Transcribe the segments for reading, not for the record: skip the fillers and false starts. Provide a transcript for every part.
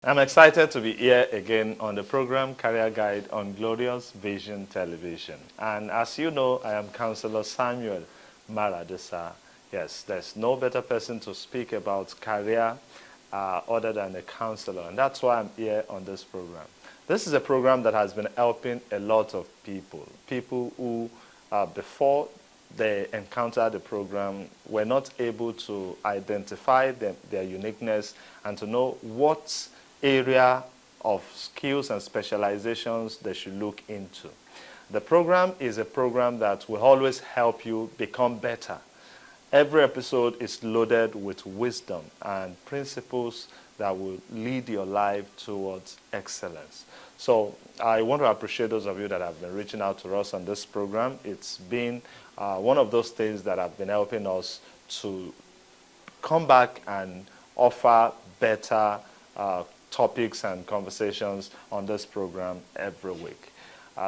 I'm excited to be here again on the program Career Guide on Glorious Vision Television. And as you know, I am Counselor Samuel Maradisa. Yes, there's no better person to speak about career other than a counselor. And that's why I'm here on this program. This is a program that has been helping a lot of people. People who, before they encountered the program, were not able to identify their uniqueness and to know what area of skills and specializations they should look into. The program is a program that will always help you become better. Every episode is loaded with wisdom and principles that will lead your life towards excellence. So I want to appreciate those of you that have been reaching out to us on this program. It's been one of those things that have been helping us to come back and offer better topics and conversations on this program every week.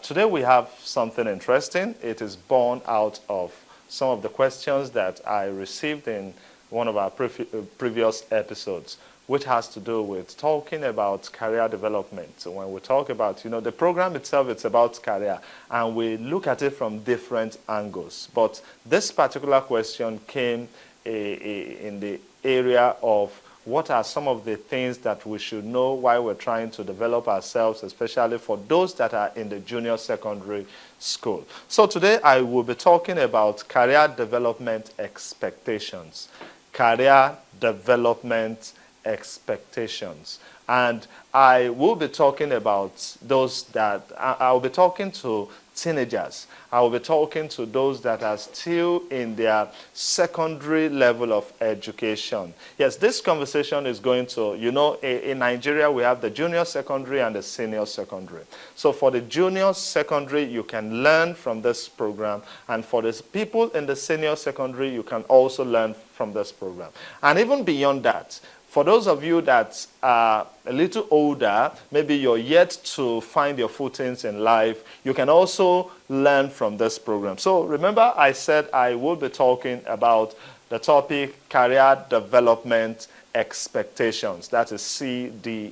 Today we have something interesting. It is born out of some of the questions that I received in one of our previous episodes, which has to do with talking about career development. So when we talk about, the program itself, it's about career, and we look at it from different angles. But this particular question came in the area of what are some of the things that we should know while we're trying to develop ourselves, especially for those that are in the junior secondary school. So today I will be talking about career development expectations. Career development expectations. And I will be talking about those that, I'll be talking to teenagers. I will be talking to those that are still in their secondary level of education. Yes, this conversation is going to, in Nigeria we have the junior secondary and the senior secondary. So for the junior secondary, you can learn from this program. And for the people in the senior secondary, you can also learn from this program. And even beyond that, for those of you that are a little older, maybe you're yet to find your footings in life, you can also learn from this program. So remember, I said I will be talking about the topic career development expectations. That is CDE.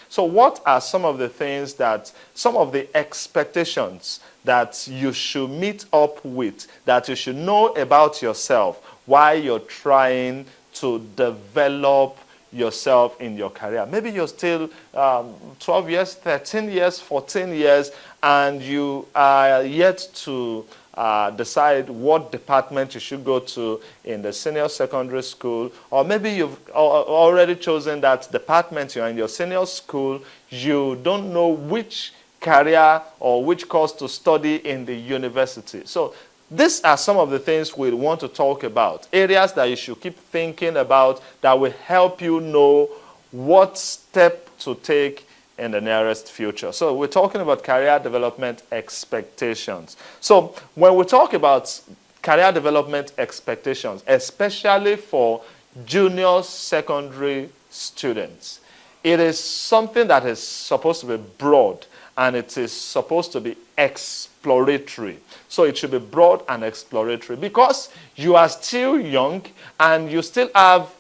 So what are some of the things some of the expectations that you should meet up with, that you should know about yourself while you're trying to develop yourself in your career? Maybe you're still 12 years, 13 years, 14 years, and you are yet to decide what department you should go to in the senior secondary school, or maybe you've already chosen that department, you're in your senior school, you don't know which career or which course to study in the university. So these are some of the things we want to talk about, areas that you should keep thinking about that will help you know what step to take in the nearest future. So we're talking about career development expectations. So when we talk about career development expectations, especially for junior secondary students, it is something that is supposed to be broad, and it is supposed to be exploratory. So it should be broad and exploratory because you are still young and you still have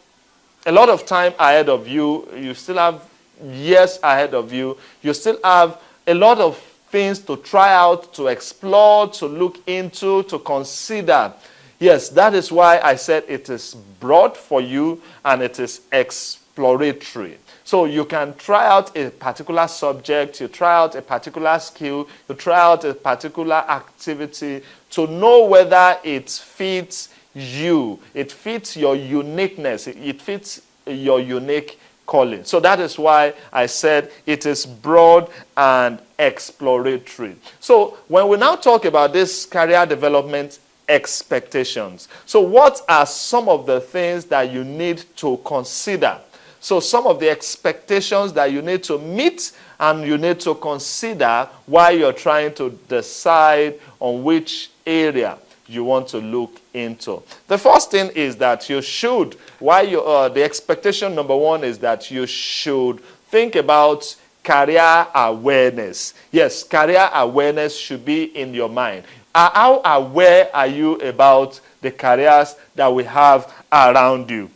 a lot of time ahead of you. You still have years ahead of you. You still have a lot of things to try out, to explore, to look into, to consider. Yes, that is why I said it is broad for you and it is exploratory. So you can try out a particular subject, you try out a particular skill, you try out a particular activity to know whether it fits you, it fits your uniqueness, it fits your unique calling. So that is why I said it is broad and exploratory. So when we now talk about this career development expectations, so what are some of the things that you need to consider? So some of the expectations that you need to meet and you need to consider while you're trying to decide on which area you want to look into. The first thing is that you should, the expectation number one is that you should think about career awareness. Yes, career awareness should be in your mind. How aware are you about the careers that we have around you?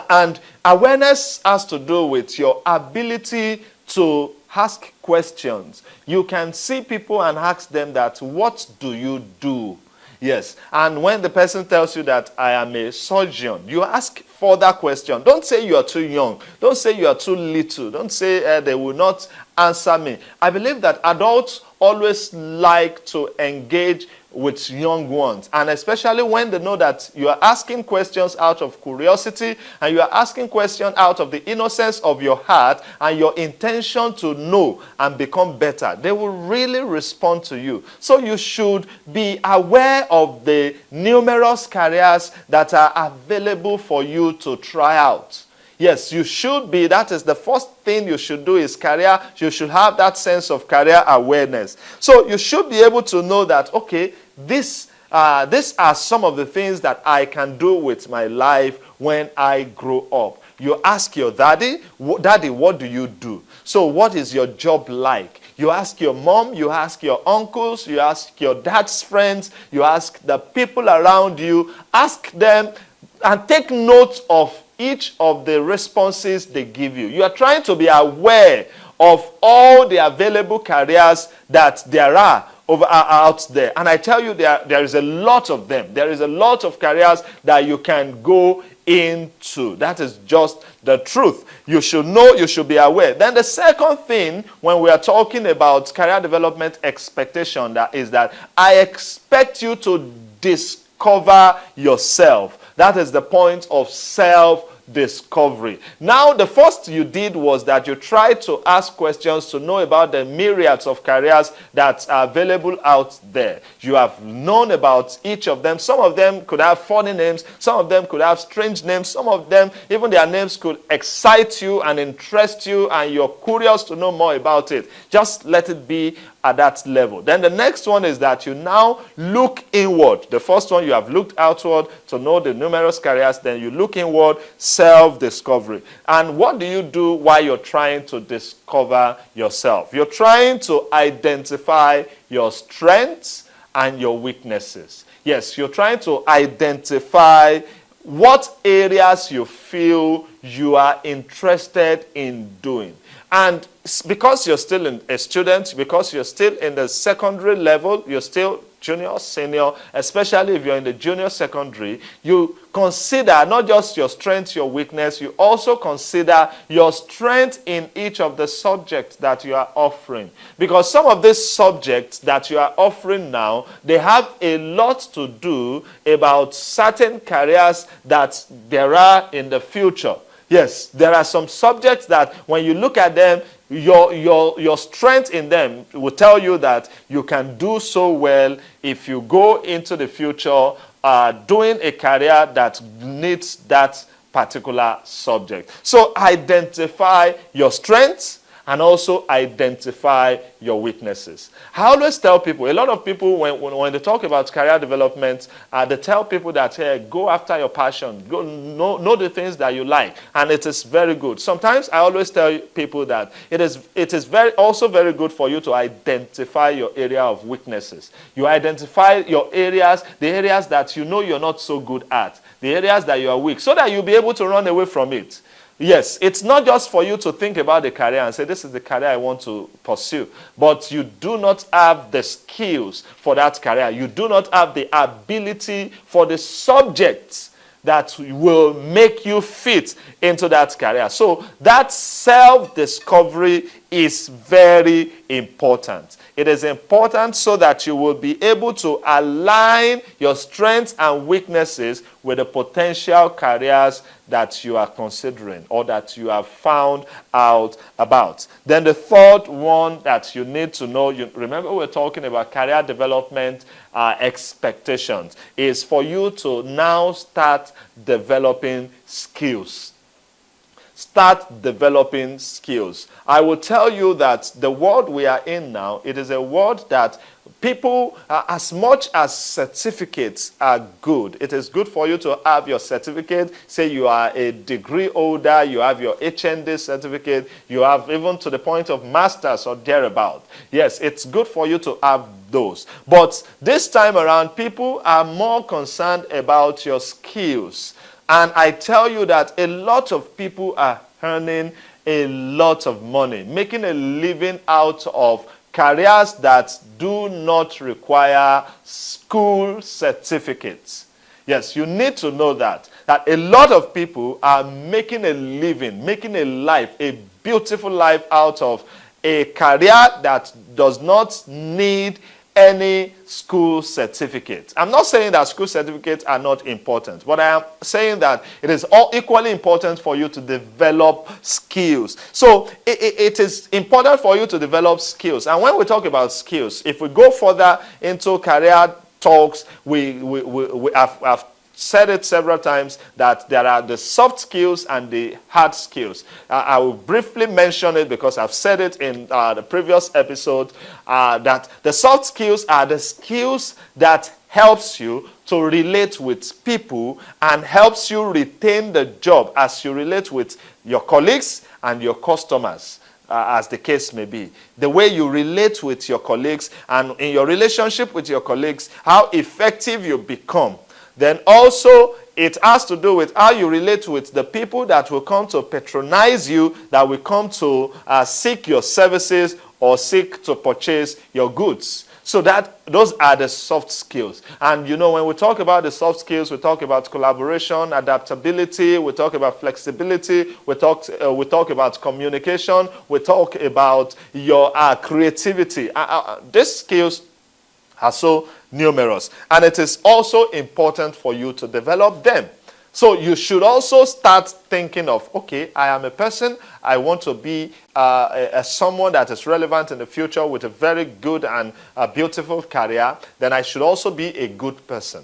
And awareness has to do with your ability to ask questions. You can see people and ask them that, what do you do? Yes. And when the person tells you that I am a surgeon, you ask further question. Don't say you are too young. Don't say you are too little. Don't say they will not answer me. I believe that adults always like to engage with young ones, and especially when they know that you are asking questions out of curiosity and you are asking questions out of the innocence of your heart and your intention to know and become better, they will really respond to you. So you should be aware of the numerous careers that are available for you to try out. Yes, you should be. That is the first thing you should do is career. You should have that sense of career awareness. So you should be able to know that, okay, these are some of the things that I can do with my life when I grow up. You ask your daddy, Daddy, what do you do? So what is your job like? You ask your mom, you ask your uncles, you ask your dad's friends, you ask the people around you. Ask them and take note of each of the responses they give you. You are trying to be aware of all the available careers that there are out there. And I tell you, there is a lot of them. There is a lot of careers that you can go into. That is just the truth. You should know, you should be aware. Then the second thing, when we are talking about career development expectation, that is that I expect you to discover yourself. That is the point of self-discovery. Now, the first you did was that you tried to ask questions to know about the myriads of careers that are available out there. You have known about each of them. Some of them could have funny names. Some of them could have strange names. Some of them, even their names could excite you and interest you, and you're curious to know more about it. Just let it be at that level. Then the next one is that you now look inward. The first one, you have looked outward to know the numerous careers. Then you look inward, self-discovery. And what do you do while you're trying to discover yourself? You're trying to identify your strengths and your weaknesses. Yes, you're trying to identify what areas you feel you are interested in doing. And because you're still a student, because you're still in the secondary level, you're still junior, senior, especially if you're in the junior secondary, you consider not just your strength, your weakness, you also consider your strength in each of the subjects that you are offering. Because some of these subjects that you are offering now, they have a lot to do about certain careers that there are in the future. Yes, there are some subjects that when you look at them, your strength in them will tell you that you can do so well if you go into the future doing a career that needs that particular subject. So identify your strengths and also identify your weaknesses. I always tell people, a lot of people, when they talk about career development, they tell people that, hey, go after your passion, go know the things that you like, and it is very good. Sometimes I always tell people that it is also very good for you to identify your area of weaknesses. You identify your areas, the areas that you know you're not so good at, the areas that you are weak, so that you'll be able to run away from it. Yes, it's not just for you to think about the career and say, this is the career I want to pursue. But you do not have the skills for that career. You do not have the ability for the subjects that will make you fit into that career. So that self-discovery is very important. It is important so that you will be able to align your strengths and weaknesses with the potential careers that you are considering or that you have found out about. Then the third one that you need to know, remember we're talking about career development expectations, is for you to now start developing skills. Start developing skills. I will tell you that the world we are in now, it is a world that people, as much as certificates are good, it is good for you to have your certificate. Say you are a degree holder, you have your HND certificate, you have even to the point of masters or thereabout. Yes, it's good for you to have those. But this time around, people are more concerned about your skills. And I tell you that a lot of people are earning a lot of money, making a living out of careers that do not require school certificates. Yes, you need to know that a lot of people are making a living, making a life, a beautiful life out of a career that does not need any school certificate. I'm not saying that school certificates are not important, but I am saying that it is all equally important for you to develop skills. So it is important for you to develop skills. And when we talk about skills, if we go further into career talks, we have said it several times that there are the soft skills and the hard skills. I will briefly mention it because I've said it in the previous episode, that the soft skills are the skills that helps you to relate with people and helps you retain the job as you relate with your colleagues and your customers. As the case may be. The way you relate with your colleagues, and in your relationship with your colleagues, how effective you become. Then also, it has to do with how you relate with the people that will come to patronize you, that will come to seek your services or seek to purchase your goods. So those are the soft skills. And you know, when we talk about the soft skills, we talk about collaboration, adaptability, we talk about flexibility, we talk about communication, we talk about your creativity. These skills are so numerous, and it is also important for you to develop them. So you should also start thinking of, okay, I am a person, I want to be someone that is relevant in the future with a very good and beautiful career. Then I should also be a good person.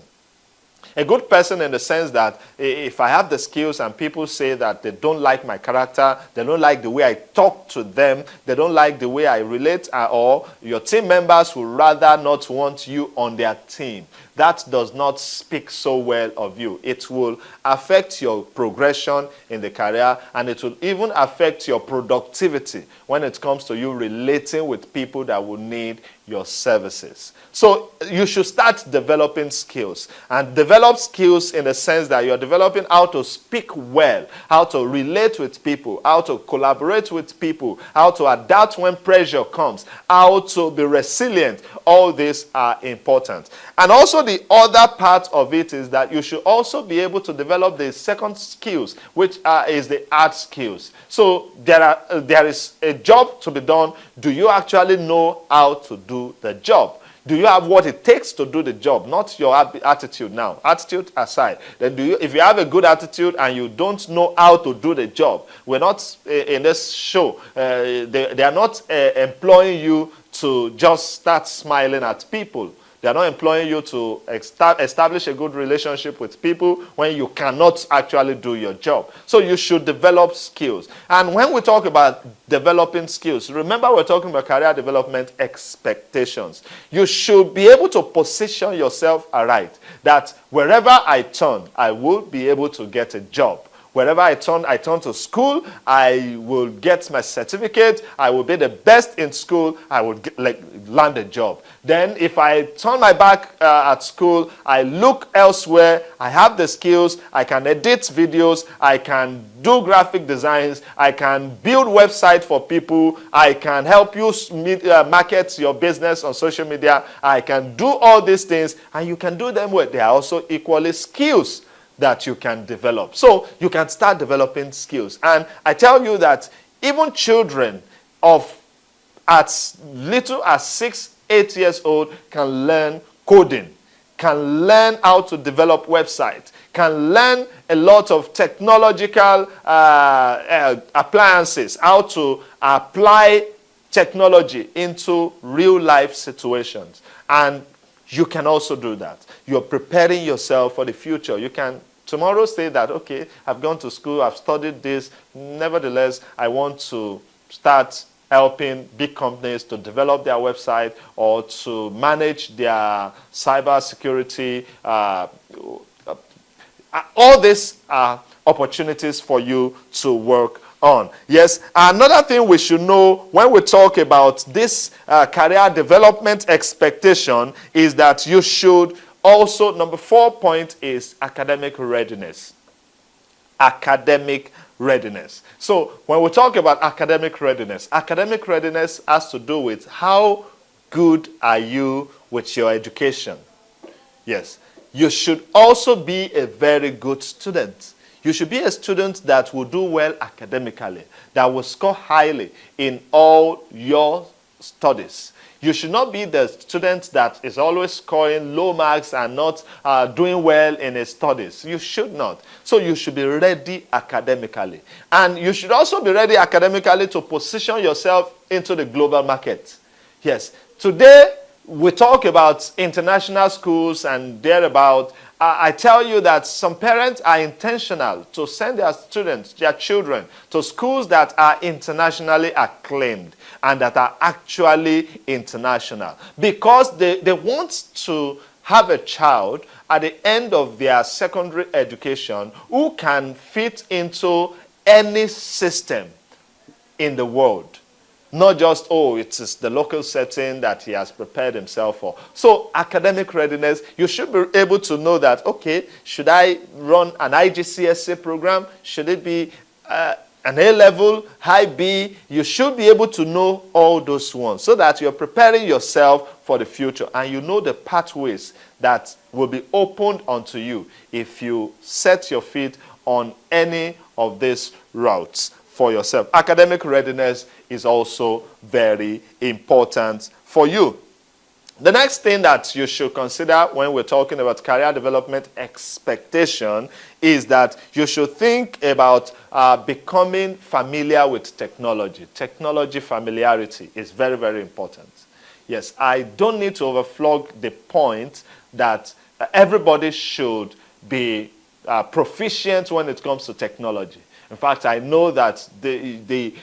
A good person in the sense that if I have the skills and people say that they don't like my character, they don't like the way I talk to them, they don't like the way I relate, or your team members would rather not want you on their team, that does not speak so well of you. It will affect your progression in the career, and it will even affect your productivity when it comes to you relating with people that will need your services. So you should start developing skills, and develop skills in the sense that you're developing how to speak well, how to relate with people, how to collaborate with people, how to adapt when pressure comes, how to be resilient. All these are important. And also the other part of it is that you should also be able to develop the second skills, which is the hard skills. So there is a job to be done. Do you actually know how to do the job? Do you have what it takes to do the job? Not your attitude now. Attitude aside. Then if you have a good attitude and you don't know how to do the job, we're not in this show. They are not employing you to just start smiling at people. They are not employing you to establish a good relationship with people when you cannot actually do your job. So you should develop skills. And when we talk about developing skills, remember we're talking about career development expectations. You should be able to position yourself aright, that wherever I turn, I will be able to get a job. Wherever I turn to school, I will get my certificate. I will be the best in school. I will land a job. Then if I turn my back at school, I look elsewhere. I have the skills. I can edit videos. I can do graphic designs. I can build websites for people. I can help you market your business on social media. I can do all these things, and you can do them well. They are also equally skills that you can develop. So you can start developing skills. And I tell you that even children of as little as 6, 8 years old can learn coding, can learn how to develop websites, can learn a lot of technological appliances, how to apply technology into real life situations. And you can also do that. You're preparing yourself for the future. You can tomorrow say that, okay, I've gone to school, I've studied this. Nevertheless, I want to start helping big companies to develop their website or to manage their cyber security. All these are opportunities for you to work on. Yes, another thing we should know when we talk about this career development expectation is that you should also, number 4 point is academic readiness. academic readiness. So when we talk about academic readiness has to do with how good are you with your education. Yes. You should also be a very good student. You should be a student that will do well academically, that will score highly in all your studies. You should not be the student that is always scoring low marks and not doing well in his studies. You should not. So you should be ready academically. And you should also be ready academically to position yourself into the global market. Yes. Today, we talk about international schools and thereabout. I tell you that some parents are intentional to send their students, their children, to schools that are internationally acclaimed and that are actually international, because they want to have a child at the end of their secondary education who can fit into any system in the world. Not just, oh, it is the local setting that he has prepared himself for. So academic readiness, you should be able to know that, okay, should I run an IGCSE program? Should it be an A-level, high B? You should be able to know all those ones so that you're preparing yourself for the future and you know the pathways that will be opened unto you if you set your feet on any of these routes for yourself. Academic readiness is also very important for you. The next thing that you should consider when we're talking about career development expectation is that you should think about becoming familiar with technology. Technology familiarity is very, very important. Yes, I don't need to overflog the point that everybody should be proficient when it comes to technology. In fact, I know that the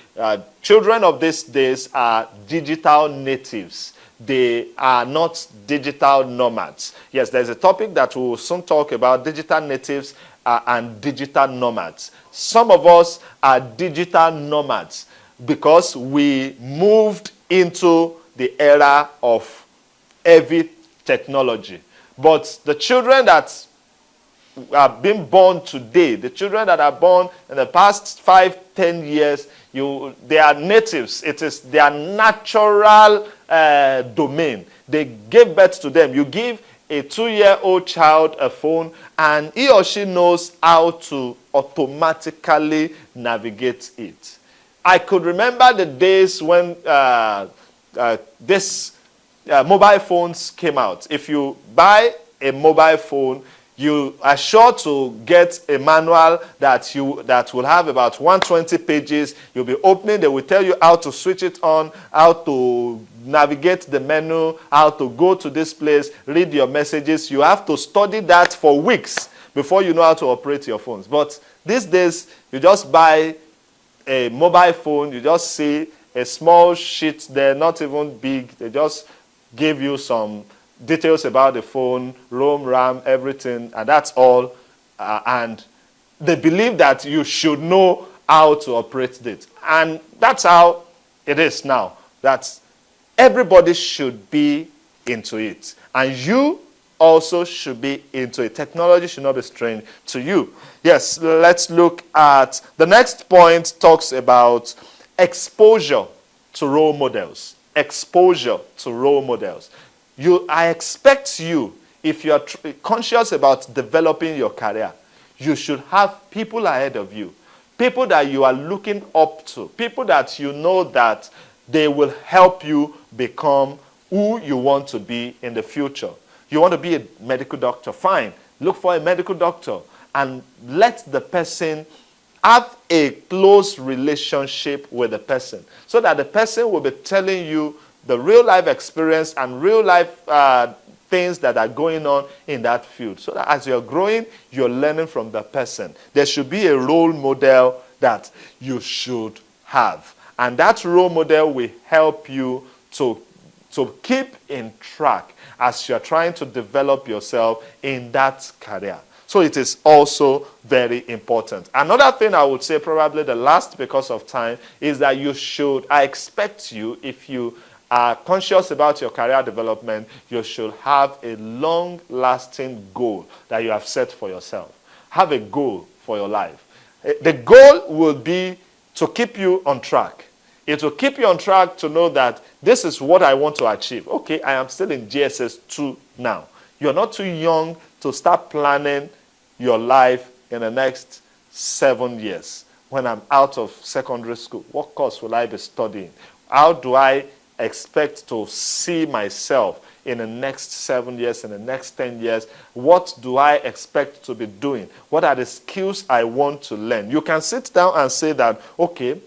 children of these days are digital natives. They are not digital nomads. Yes, there's a topic that we'll soon talk about, digital natives and digital nomads. Some of us are digital nomads because we moved into the era of heavy technology. But the children that are being born today, the children that are born in the past 5-10 years, they are natives. It is their natural domain. They gave birth to them. You give a 2-year-old child a phone and he or she knows how to automatically navigate it. I could remember the days when mobile phones came out. If you buy a mobile phone, you are sure to get a manual that will have about 120 pages. You'll be opening, they will tell you how to switch it on, how to navigate the menu, how to go to this place, read your messages. You have to study that for weeks before you know how to operate your phones. But these days, you just buy a mobile phone, you just see a small sheet there, not even big. They just give you some details about the phone, ROM, RAM, everything, and that's all. And they believe that you should know how to operate it. And that's how it is now. That everybody should be into it. And you also should be into it. Technology should not be strange to you. Yes, let's look at the next point. Talks about exposure to role models. Exposure to role models. I expect you, if you are conscious about developing your career, you should have people ahead of you, people that you are looking up to, people that you know that they will help you become who you want to be in the future. You want to be a medical doctor, fine. Look for a medical doctor and let the person have a close relationship with the person so that the person will be telling you the real life experience and real life things that are going on in that field. So that as you're growing, you're learning from the person. There should be a role model that you should have. And that role model will help you to keep in track as you're trying to develop yourself in that career. So it is also very important. Another thing I would say, probably the last because of time, is that I expect you, if you are conscious about your career development, you should have a long-lasting goal that you have set for yourself. Have a goal for your life. The goal will be to keep you on track. It will keep you on track to know that this is what I want to achieve. Okay, I am still in GSS 2 now. You're not too young to start planning your life in the next 7 years. When I'm out of secondary school, what course will I be studying? How do I expect to see myself in the next 7 years, in the next 10 years? What do I expect to be doing? What are the skills I want to learn? You can sit down and say that, okay,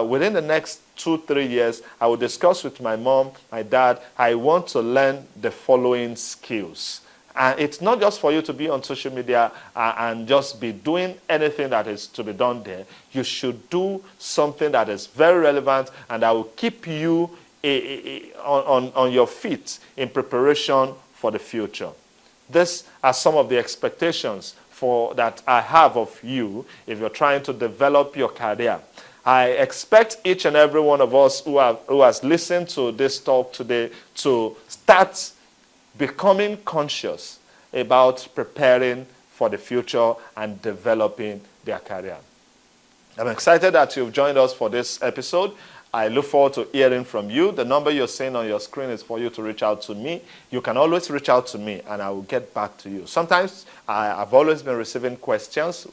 within the next 2-3 years, I will discuss with my mom, my dad, I want to learn the following skills. And it's not just for you to be on social media and just be doing anything that is to be done there. You should do something that is very relevant and that will keep you on your feet in preparation for the future. These are some of the expectations that I have of you if you're trying to develop your career. I expect each and every one of us who has listened to this talk today to start becoming conscious about preparing for the future and developing their career. I'm excited that you've joined us for this episode. I look forward to hearing from you. The number you're seeing on your screen is for you to reach out to me. You can always reach out to me and I will get back to you. Sometimes I've always been receiving questions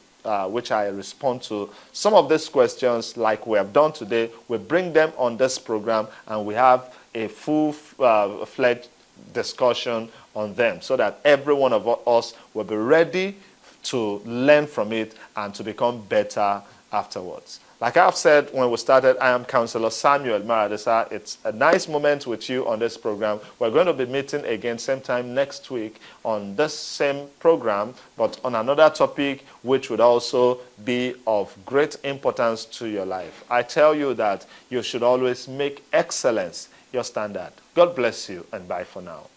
which I respond to. Some of these questions, like we have done today, we bring them on this program and we have a full-fledged discussion on them so that every one of us will be ready to learn from it and to become better afterwards. Like I've said when we started, I am Councillor Samuel Maradesa. It's a nice moment with you on this program. We're going to be meeting again same time next week on this same program, but on another topic which would also be of great importance to your life. I tell you that you should always make excellence your standard. God bless you and bye for now.